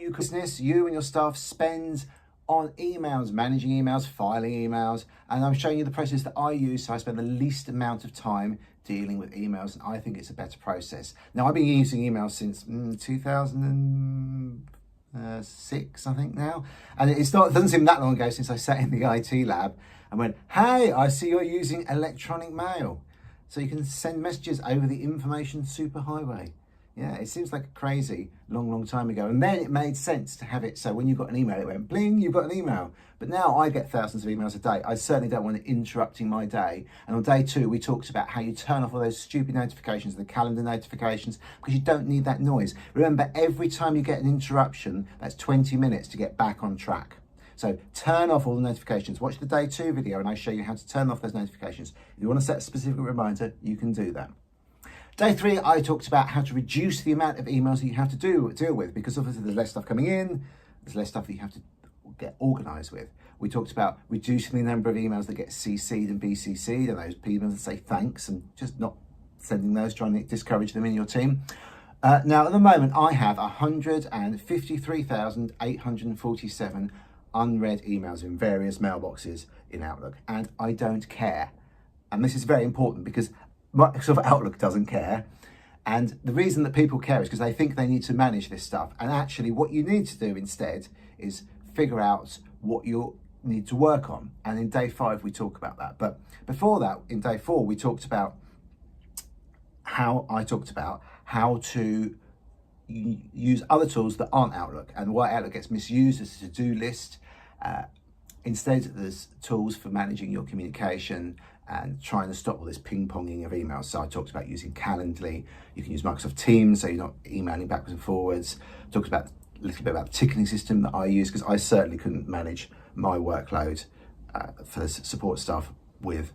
your business, you and your staff spend on emails, managing emails, filing emails, and I'm showing you the process that I use so I spend the least amount of time dealing with emails, and I think it's a better process. Now, I've been using emails since 2006, I think now, and it doesn't seem that long ago since I sat in the IT lab and went, hey, I see you're using electronic mail, so you can send messages over the information superhighway. Yeah, it seems like a crazy long time ago. And then it made sense to have it so when you got an email, it went bling, you've got an email. But now I get thousands of emails a day. I certainly don't want it interrupting my day. And on day 2, we talked about how you turn off all those stupid notifications, the calendar notifications, because you don't need that noise. Remember, every time you get an interruption, that's 20 minutes to get back on track. So turn off all the notifications. Watch the day 2 video and I show you how to turn off those notifications. If you want to set a specific reminder, you can do that. Day 3, I talked about how to reduce the amount of emails that you have to deal with, because obviously there's less stuff coming in, there's less stuff that you have to get organised with. We talked about reducing the number of emails that get CC'd and BCC'd, and those emails that say thanks, and just not sending those, trying to discourage them in your team. Now, at the moment, I have 153,847 unread emails in various mailboxes in Outlook, and I don't care. And this is very important because Microsoft Outlook doesn't care. And the reason that people care is because they think they need to manage this stuff. And actually what you need to do instead is figure out what you need to work on. And in day 5, we talk about that. But before that, in day 4, we talked about how to use other tools that aren't Outlook and why Outlook gets misused as a to-do list. Instead, there's tools for managing your communication and trying to stop all this ping-ponging of emails. So I talked about using Calendly. You can use Microsoft Teams so you're not emailing backwards and forwards. Talked about a little bit about the ticketing system that I use, because I certainly couldn't manage my workload for the support staff with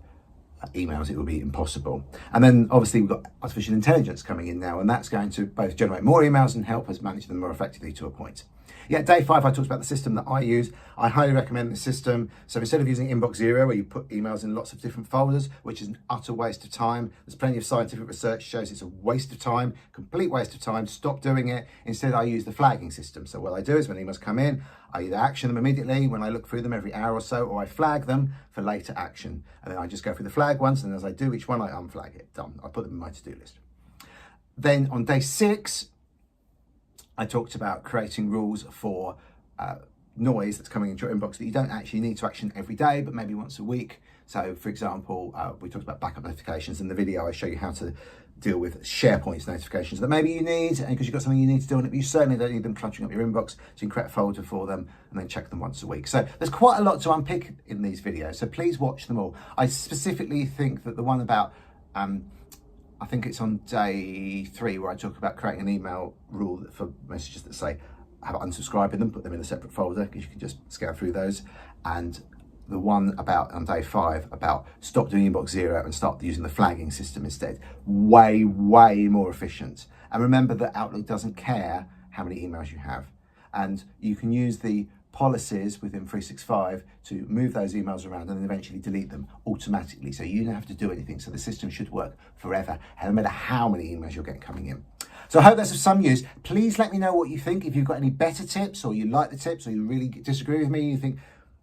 emails. It would be impossible. And then obviously we've got artificial intelligence coming in now, and that's going to both generate more emails and help us manage them more effectively to a point. Yeah, day 5, I talked about the system that I use. I highly recommend this system. So instead of using Inbox Zero, where you put emails in lots of different folders, which is an utter waste of time, there's plenty of scientific research shows it's a waste of time, complete waste of time. Stop doing it. Instead, I use the flagging system. So what I do is when emails come in, I either action them immediately when I look through them every hour or so, or I flag them for later action. And then I just go through the flag ones, and as I do each one, I unflag it. Done. I put them in my to-do list. Then on day 6, I talked about creating rules for noise that's coming into your inbox that you don't actually need to action every day, but maybe once a week. So for example, we talked about backup notifications. In the video, I show you how to deal with SharePoint notifications that maybe you need, and because you've got something you need to do on it, but you certainly don't need them cluttering up your inbox. So you can create a folder for them and then check them once a week. So there's quite a lot to unpick in these videos, so please watch them all. I specifically think that the one about I think it's on day 3 where I talk about creating an email rule for messages that say have unsubscribe in them, put them in a separate folder, because you can just scan through those. And the one about on day 5 about stop doing Inbox Zero and start using the flagging system instead. Way more efficient. And remember that Outlook doesn't care how many emails you have. And you can use the policies within 365 to move those emails around and then eventually delete them automatically. So you don't have to do anything. So the system should work forever, no matter how many emails you'll get coming in. So I hope that's of some use. Please let me know what you think. If you've got any better tips, or you like the tips, or you really disagree with me, you think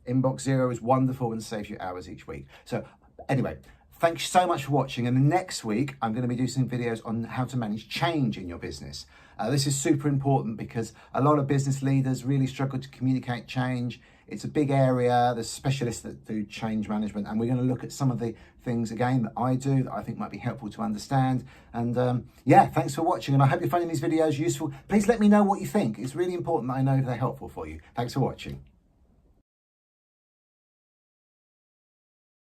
Inbox Zero is wonderful and saves you hours each week. So anyway, thanks so much for watching. And next week, I'm going to be doing some videos on how to manage change in your business. This is super important because a lot of business leaders really struggle to communicate change. It's a big area. There's specialists that do change management, and we're going to look at some of the things again that I do that I think might be helpful to understand. And yeah, thanks for watching, and I hope you're finding these videos useful. Please let me know what you think. It's really important that I know if they're helpful for you. Thanks for watching.